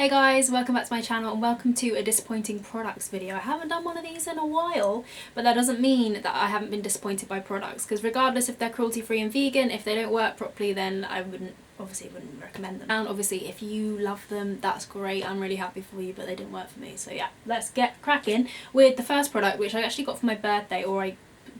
Hey guys, welcome back to my channel and welcome to a disappointing products video. I haven't done one of these in a while, but that doesn't mean that I haven't been disappointed by products, because regardless if they're cruelty free and vegan, if they don't work properly, then I obviously wouldn't recommend them. And obviously if you love them, that's great, I'm really happy for you, but they didn't work for me. So yeah, let's get cracking with the first product, which I actually got for my birthday, or I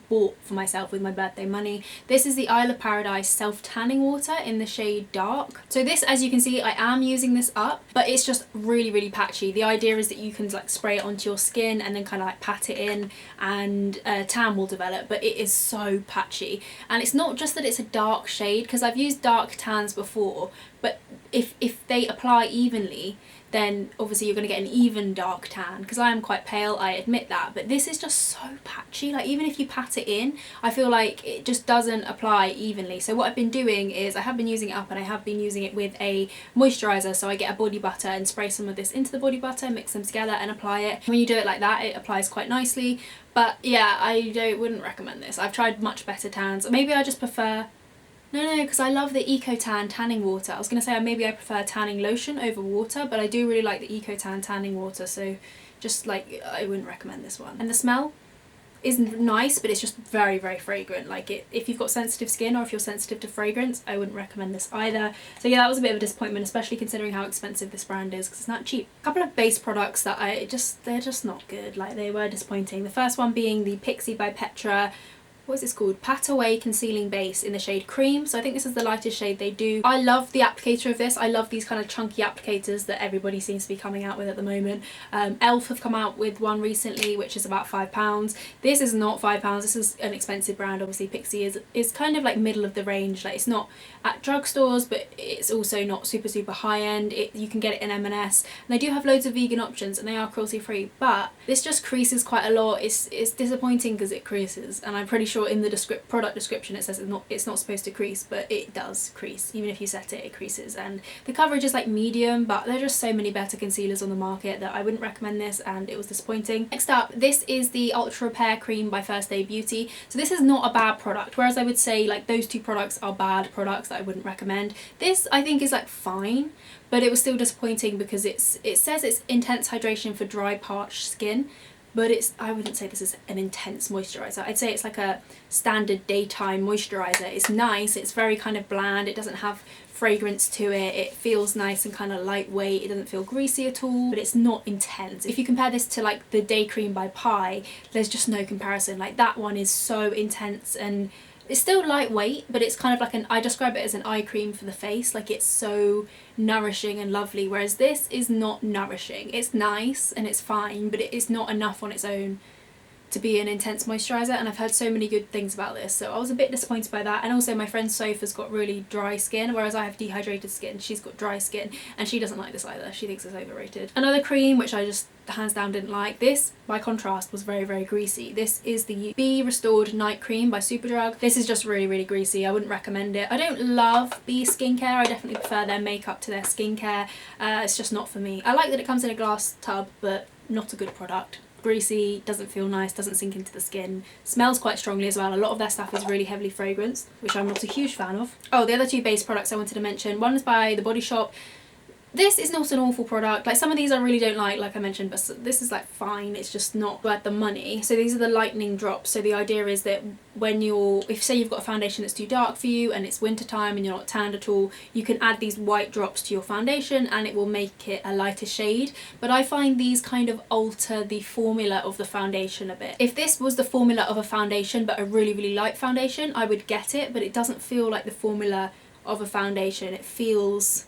bought for myself with my birthday money. This is the Isle of Paradise self tanning water in the shade dark. So this, as you can see, I am using this up, but it's just really patchy. The idea is that you can like spray it onto your skin and then kind of like pat it in and tan will develop, but it is so patchy. And it's not just that it's a dark shade, because I've used dark tans before, but if they apply evenly, then obviously you're going to get an even dark tan, because I am quite pale, I admit that, but this is just so patchy. Like even if you pat it in, I feel like it just doesn't apply evenly. So what I've been doing is I have been using it up, and I have been using it with a moisturiser. So I get a body butter and spray some of this into the body butter, mix them together and apply it. When you do it like that, it applies quite nicely. But yeah, I wouldn't recommend this. I've tried much better tans. Maybe I just prefer... No, because I love the Eco Tan tanning water. I was going to say maybe I prefer tanning lotion over water, but I do really like the Eco Tan tanning water, so just like I wouldn't recommend this one. And the smell is nice, but it's just very fragrant. Like if you've got sensitive skin, or if you're sensitive to fragrance, I wouldn't recommend this either. So yeah, that was a bit of a disappointment, especially considering how expensive this brand is, because it's not cheap. A couple of base products that they're just not good. Like they were disappointing. The first one being the Pixi by Petra, what is this called? Pat Away Concealing Base in the shade Cream. So I think this is the lightest shade they do. I love the applicator of this. I love these kind of chunky applicators that everybody seems to be coming out with at the moment. Elf have come out with one recently, which is about £5. This is not £5. This is an expensive brand. Obviously Pixi is kind of like middle of the range. Like it's not at drugstores, but it's also not super high end. You can get it in M&S, and they do have loads of vegan options, and they are cruelty free, but this just creases quite a lot. It's disappointing because it creases, and I'm pretty sure in the product description it says it's not supposed to crease, but it does crease. Even if you set it, it creases. And the coverage is like medium, but there are just so many better concealers on the market that I wouldn't recommend this, and it was disappointing. Next up, this is the Ultra Repair Cream by First Aid Beauty. So this is not a bad product, whereas I would say like those two products are bad products that I wouldn't recommend. This I think is like fine, but it was still disappointing because it says it's intense hydration for dry, parched skin, but I wouldn't say this is an intense moisturiser. I'd say it's like a standard daytime moisturiser. It's nice, it's very kind of bland, it doesn't have fragrance to it, it feels nice and kind of lightweight, it doesn't feel greasy at all, but it's not intense. If you compare this to like the Day Cream by Pi, there's just no comparison. Like that one is so intense, and it's still lightweight, but it's kind of like I describe it as an eye cream for the face. Like it's so nourishing and lovely, whereas this is not nourishing. It's nice and it's fine, but it is not enough on its own to be an intense moisturiser, and I've heard so many good things about this, so I was a bit disappointed by that. And also my friend Soph has got really dry skin, whereas I have dehydrated skin. She's got dry skin, and she doesn't like this either. She thinks it's overrated. Another cream which I just hands down didn't like, this by contrast was very greasy. This is the Be Restored Night Cream by Superdrug. This is just really greasy. I wouldn't recommend it. I don't love Be skincare. I definitely prefer their makeup to their skincare. It's just not for me. I like that it comes in a glass tub, but not a good product. Greasy, doesn't feel nice, doesn't sink into the skin, smells quite strongly as well. A lot of their stuff is really heavily fragranced, which I'm not a huge fan of. Oh, the other two base products I wanted to mention, one is by The Body Shop. This is not an awful product. Like some of these I really don't like I mentioned, but this is like fine. It's just not worth the money. So these are the lightening drops. So the idea is that when if say you've got a foundation that's too dark for you and it's winter time and you're not tanned at all, you can add these white drops to your foundation and it will make it a lighter shade. But I find these kind of alter the formula of the foundation a bit. If this was the formula of a foundation but a really light foundation, I would get it, but it doesn't feel like the formula of a foundation. It feels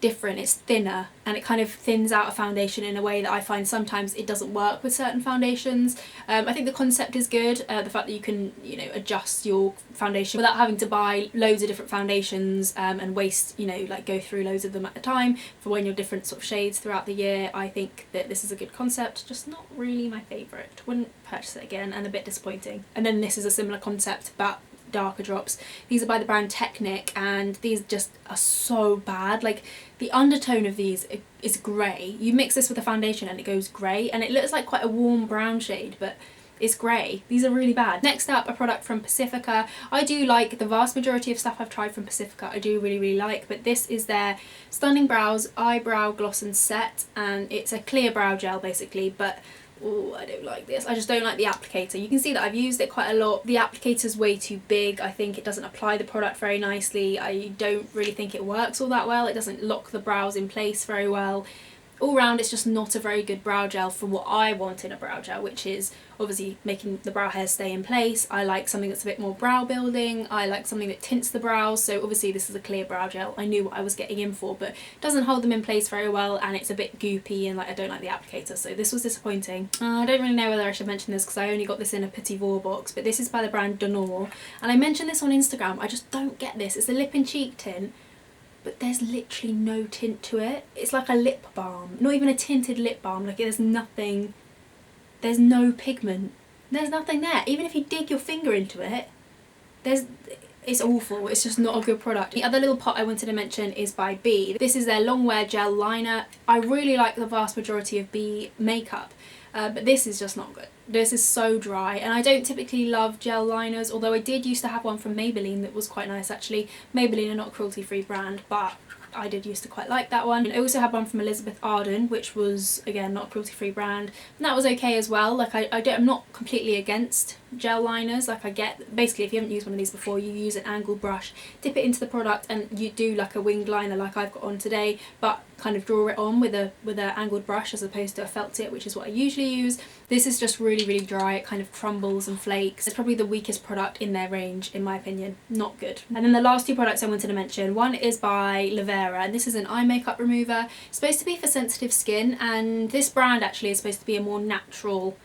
different, it's thinner, and it kind of thins out a foundation in a way that I find sometimes it doesn't work with certain foundations. I think the concept is good, the fact that you can, you know, adjust your foundation without having to buy loads of different foundations and waste, you know, like go through loads of them at a time for when you're different sort of shades throughout the year. I think that this is a good concept, just not really my favourite. Wouldn't purchase it again, and a bit disappointing. And then this is a similar concept but darker drops. These are by the brand Technic, and these just are so bad. Like the undertone of these is grey. You mix this with a foundation and it goes grey, and it looks like quite a warm brown shade, but it's grey. These are really bad. Next up, a product from Pacifica. I do like the vast majority of stuff I've tried from Pacifica. I do really like, but this is their Stunning Brows Eyebrow Gloss and Set, and it's a clear brow gel basically, but oh, I don't like this. I just don't like the applicator. You can see that I've used it quite a lot. The applicator's way too big. I think it doesn't apply the product very nicely. I don't really think it works all that well. It doesn't lock the brows in place very well. All round, it's just not a very good brow gel for what I want in a brow gel, which is obviously making the brow hairs stay in place. I like something that's a bit more brow building. I like something that tints the brows. So obviously this is a clear brow gel. I knew what I was getting in for, but it doesn't hold them in place very well, and it's a bit goopy, and like I don't like the applicator, so this was disappointing. I don't really know whether I should mention this because I only got this in a Petit Vour box, but this is by the brand Denormal, and I mentioned this on Instagram. I just don't get this. It's a lip and cheek tint, but there's literally no tint to it. It's like a lip balm, not even a tinted lip balm. Like there's nothing, there's no pigment, there's nothing there. Even if you dig your finger into it, it's awful. It's just not a good product. The other little pot I wanted to mention is by B. This is their long wear gel liner. I really like the vast majority of B makeup, but this is just not good. This is so dry, and I don't typically love gel liners, although I did used to have one from Maybelline that was quite nice actually. Maybelline are not a cruelty-free brand, but I did used to quite like that one. And I also had one from Elizabeth Arden, which was again not a cruelty-free brand, and that was okay as well. Like I'm not completely against gel liners. Like I get, basically if you haven't used one of these before, you use an angled brush, dip it into the product, and you do like a winged liner like I've got on today, but kind of draw it on with a angled brush as opposed to a felt tip, which is what I usually use. This is just really dry. It kind of crumbles and flakes. It's probably the weakest product in their range in my opinion. Not good. And then the last two products I wanted to mention, one is by Lavera, and this is an eye makeup remover. It's supposed to be for sensitive skin, and this brand actually is supposed to be a more natural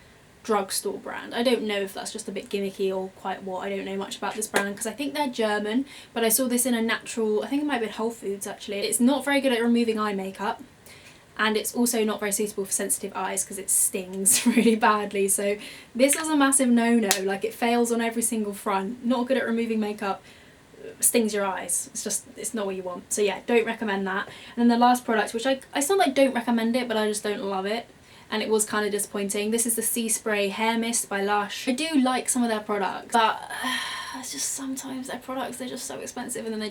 drugstore brand. I don't know if that's just a bit gimmicky or quite what. I don't know much about this brand because I think they're German, but I saw this in a natural, I think it might be Whole Foods actually. It's not very good at removing eye makeup, and it's also not very suitable for sensitive eyes because it stings really badly. So this was a massive no-no. Like it fails on every single front. Not good at removing makeup, stings your eyes. It's not what you want. So yeah, don't recommend that. And then the last product, which it's not like don't recommend it, but I just don't love it, and it was kind of disappointing. This is the Sea Spray Hair Mist by Lash. I do like some of their products, but it's just sometimes their products, they're just so expensive, and then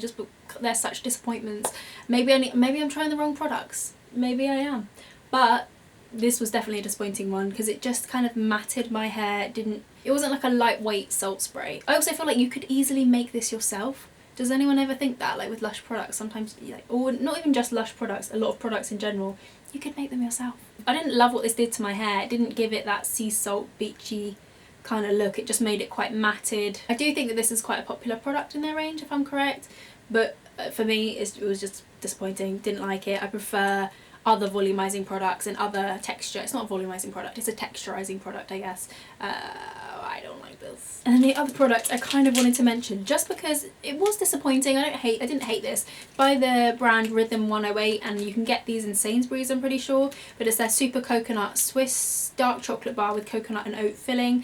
they're such disappointments. Maybe I'm trying the wrong products. Maybe I am. But this was definitely a disappointing one because it just kind of matted my hair. It wasn't like a lightweight salt spray. I also feel like you could easily make this yourself. Does anyone ever think that? Like with Lush products, sometimes, or not even just Lush products, a lot of products in general, you could make them yourself. I didn't love what this did to my hair. It didn't give it that sea salt, beachy kind of look. It just made it quite matted. I do think that this is quite a popular product in their range, if I'm correct, but for me it was just disappointing. Didn't like it. I prefer other volumizing products and other texture. It's not a volumizing product, it's a texturizing product, I guess. I don't like this. And then the other product I kind of wanted to mention, just because it was disappointing. I didn't hate this. By the brand Rhythm 108, and you can get these in Sainsbury's, I'm pretty sure, but it's their Super Coconut Swiss dark chocolate bar with coconut and oat filling.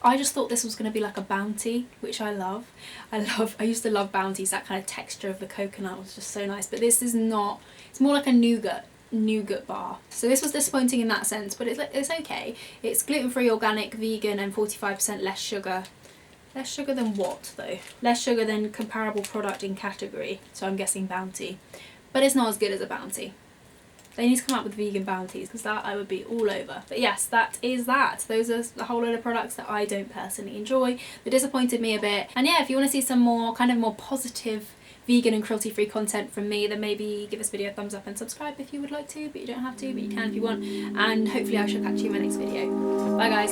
I just thought this was going to be like a Bounty, which I love. I used to love Bounties. That kind of texture of the coconut was just so nice, but this is not. It's more like a nougat bar. So this was disappointing in that sense, but it's okay. It's gluten-free, organic, vegan, and 45% less sugar. Less sugar than what though? Less sugar than comparable product in category, so I'm guessing Bounty. But it's not as good as a Bounty. They need to come up with vegan Bounties because that I would be all over. But yes, that is that. Those are a whole load of products that I don't personally enjoy. They disappointed me a bit. And yeah, if you want to see some more positive vegan and cruelty-free content from me, then maybe give this video a thumbs up and subscribe if you would like to, but you don't have to, but you can if you want. And hopefully I shall catch you in my next video. Bye guys.